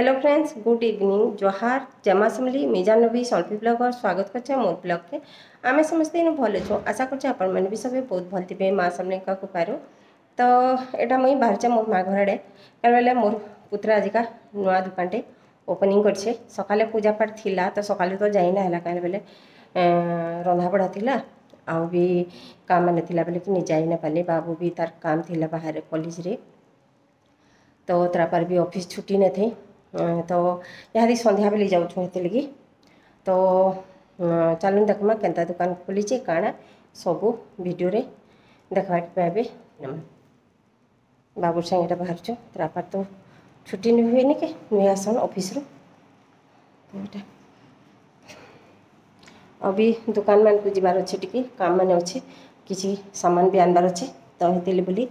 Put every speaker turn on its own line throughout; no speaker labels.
Hello friends, good evening. जोहार जमा समली मिजान नबी सल्फी blog और स्वागत करछे मोर ब्लॉग के। आमे समस्ते इन भल छो, आशा करछे आपण माने भी सब बहुत भल थिबे मां समले का कृपारो। तो एटा मई बाहरचे मोर मां घर आडे बेले मोर पुत्रा आजिका नुआ दुकानटे ओपनिंग करछे। सकाले पूजा पाठ थिला तो सकाले तो जाइना हला काले बेले रंधा बढा थिला आउ भी काम माने थिला बेले कि नि जाइना पाले। बाबू भी तार काम थिला बाहर कॉलेज रे, तो तार पर भी ऑफिस छुट्टी न थी। तो यहाँ संध्या बेले जाऊँ हेते लगी। तो चलून देखमा केंता दुकान खोलीचे काଣା सबू वीडियो रे देखा पाबे। बाबू संगे बाहर छो तार तो छुट्टी नहीं हुए के नुए आसन ऑफिस रो। तो अभी दुकान मान को जीवार अच्छे टिके काम माने अच्छे किसी सामान भी आनबार अच्छे, तो हेते बोली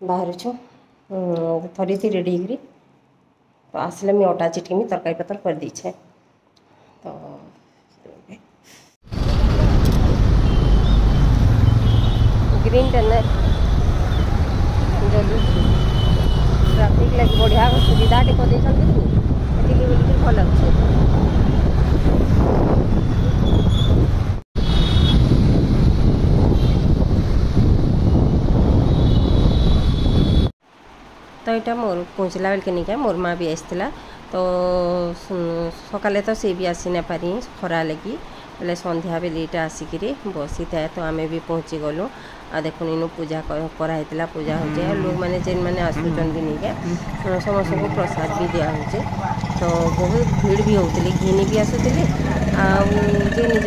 बाहर छो थोड़ी सी रेडी करी। तो आसले मैं अटा चिटकी में तरकारी पतर कर दी छे। तो ग्रीन टनल जल्दी ट्रैफिक लगी बढ़िया सुविधा टे कर देछन भल अच्छे। तो यहाँ मोर पहुँचला बेल के निका मोर माँ भी आसला। तो सकाले तो सी भी आसी ना पारी खरा लगी बोले संध्या बेले यहाँ आसिक बसी था। तो आम भी पहुँची गलु आ देखुन इनु पूजा कराइला पूजा हो जाए लोग मैंने जेन मैंने आसुचन भी निके समस्त को प्रसाद भी दिया हो। तो बहुत भीड़ भी होती घिनी भी आसुले जे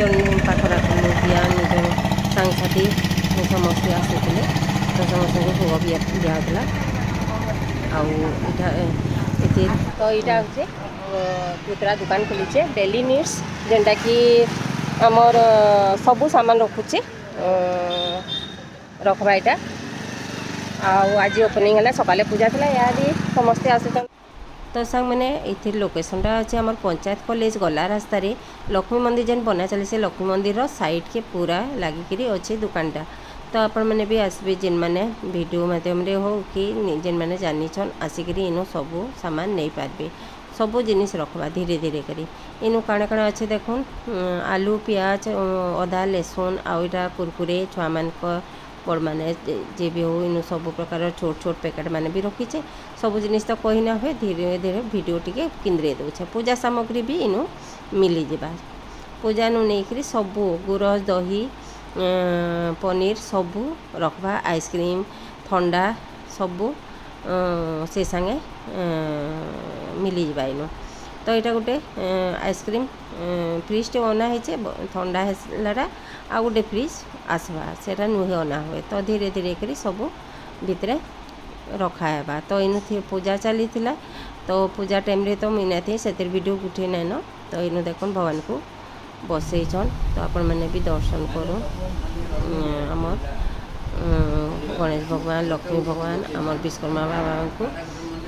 निज पाखरा लोग या निज सांगसाथी समस्ते आसुले। तो समस्त को भोग भी दिया तो यहाँ हूँ पुत्रा दुकान खोलीचे डेली नीड्स जेनटा कि आमर सबू सामान रखुचे रखबा यहाँ। आज ओपनिंग है सकाले पूजा था यार समस्ते आस। तो सांग मैंने ये लोकेशनटा अच्छे आम पंचायत कॉलेज गला रास्तार लक्ष्मी मंदिर जेन बना चली से लक्ष्मी मंदिर साइड के पूरा लगिकी अच्छे दुकानटा। तो आपण मैंने भी आसबे जेन मैंने वीडियो माध्यम रे हो कि जेन मैंने जानिछन आसिक इनु सबू सामान नहीं पारबे सबू जिनिस रखबा धीरे धीरे करी। इनु काଣା काଣା अच्छे देखुन आलू प्याज अदा लहसुन आउटा कुरकुरे छुआ मान बड़ मैंने जे भी हो इनु सब प्रकार छोट छोट पैकेट मैंने भी रखीचे। सबू जिनिस तो कही ना हुए धीरे धीरे वीडियो टिके किंद्रे दउछे। पूजा सामग्री भी इनु मिली जिबा पूजा नु नहीं सबू गुरस दही पनीर सबू रखबा आइसक्रीम ठंडा सबू से संगे मिली जाबा इनु। तो यहाँ गोटे आइसक्रीम फ्रिज टे अना है ठंडा है आ गोटे फ्रिज आसवा से नुहे अना हुए। तो धीरे धीरे करी सबू भितरे रखाबा। तो इन पूजा चली थिला। तो पूजा टाइम रे तो मिना थी से वीडियो उठे नाइन। तो इनु देखुन भगवान को बसईछन। तो आपण मैंने भी दर्शन करूँ आमर गणेश भगवान लक्ष्मी भगवान आमर विश्वकर्मा बाबा को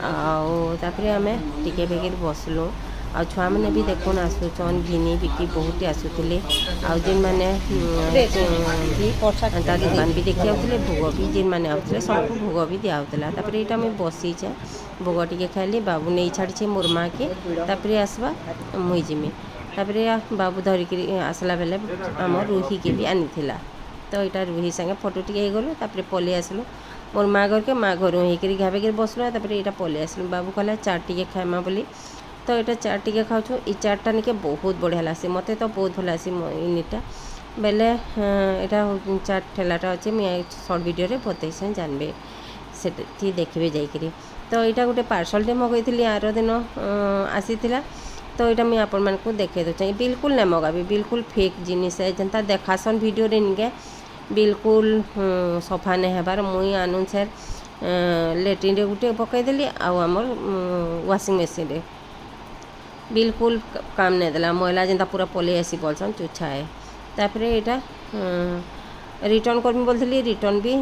आउे आम टिके बेगिर बसलु। आ छुआ मैंने भी देखुन आसुचन घिनी बिकी बहुत आसुले आन मैंने दुकान भी देखी आते भोग भी जेन मैंने आते सबको भोग भी दिखाला। यहाँ मुझे बसीचे भोग टे खाइली बाबू नहीं छाड़ी मोर माँ के आसवा मुई जिमी। बाबू धरिक आसला बेले आम रुही के भी आनी थिला। तो यहाँ रुही संगे फोटो टे गलु पलि आसलु मोर माँ घर के माँ घर होकर घाबेक बसलु। यहाँ पलि आसलु बाबू कहला चाट टे खाइमा बोली। तो यहाँ चाट टे खाऊँ ये चाटा निके बहुत बढ़िया लसी मत तो बहुत भल आसी इनिटा बेले यहाँ चाट ठेलाटा अच्छे मुझे सर्ट वीडियो रे बतई से जानबे से देखिए जाकि। तो यहाँ गोटे पार्सल टे मगई आर दिन आसी। तो यहाँ मुझे आपण मान को देखे दूचे बिल्कुल नहीं मगाबी बिल्कुल फेक जिनिस है जनता देखासन वीडियो रे निके बिल्कुल सफा नहीं हबार। मुई आनु सर लेट्रिन रे गुटे पकईदेली आमर वाशिंग मशीन रे बिल्कुल काम नहीं देला मैला जनता पूरा पलि आसी बोलसन चुछा है। तापर यहाँ रिटर्न करमी बोलती रिटर्न भी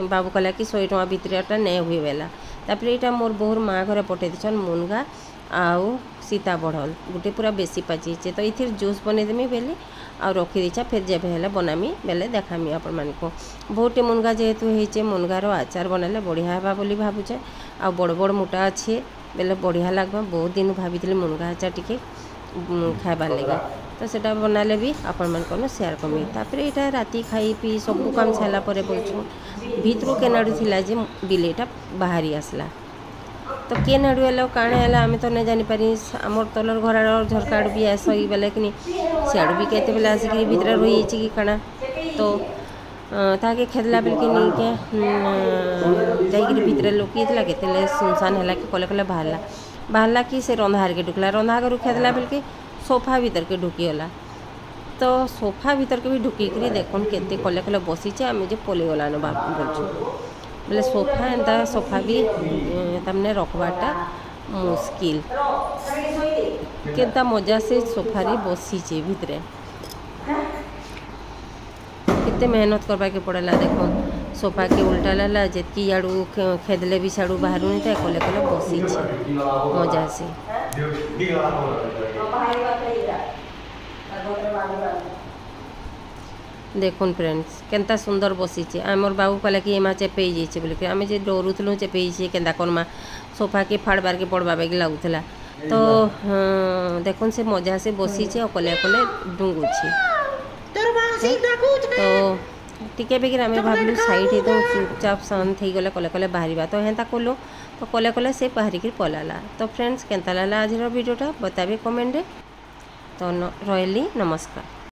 बाबू कहला कि 100 टଙ୍କା भितरटा नहीं हुए बेला। तापर यहाँ मोर बोहर माँ घर पठे दीछन मुनगा आउ सीता बढ़ल गोटे पूरा बेसी पाचिचे। तो ये जूस बनईदेमी बेले आ रखी दीछा फिर जब है बनामी बेले देखामी आपण मान को। बहुत मुनगा जेहेतु होचे मुनगार आचार बनाले बढ़िया हेबा बोली भावुचे। आ बड़ बड़ मोटा अच्छे बेले बढ़िया लगवा। बहुत दिन भाभी मुनगा आचार टी खाबार लगे तो सेटा बनाले भी आपण मन शेयर कमी। तापर यहाँ राति खाई पी सब काम छाला बोलूँ भितर केनाडू थिला जे बिलेटा बाहरी आसला तो के नाड़ू है काण है आम तो नहीं जानीपारी। आमर तलर घर झरका आड़ भी आस बेले कि सियाड़ भी केते बेले आसिक भितर रही कि काଣା तो ताके खेदला बेल कि नहीं के जाइक भितर लुकी के सुनसान है कि कले कले बाहरला कि से रंधार के ढुकला रंधा घर खेदला बेल कि सोफा भीतर के ढुकीगला तो सोफा भीतर के भी ढुकिक देखुन केते कले कले बसीचे आम जे पलैगला न बोलूँ बोले सोफा एंता सोफा भी तमने रखबाटा मुश्किल केता मजा से सोफारी बसीचे भितरे कितने मेहनत करवा के पड़ेला। देखो सोफा के उल्टा लाला जेतकी याड़ू खेदले भी साड़ू बाहर नहीं था कले कले बसीचे मजा से। देखुन फ्रेंड्स केंता सुंदर बसीचे आमर बाबू कहला कि एमा चेपे जाइए बोलिक आम जे डरुलु चेपे केन्ता करमा सोफा के फाड़बार के पड़वा बेग लगुला तो देखुन से मजा से बसीचे और कले कले डुंगुची तो टिके बेगिर आम भाविलु साइड एकदम चुपचाप शांत हो गले कले कले बाहर तो हेन्ता कलु तो कले कले से बाहरिक पलाला। तो फ्रेंड्स केन्ता लागला आज वीडियोटा बताबे कमेंट तो रही नमस्कार।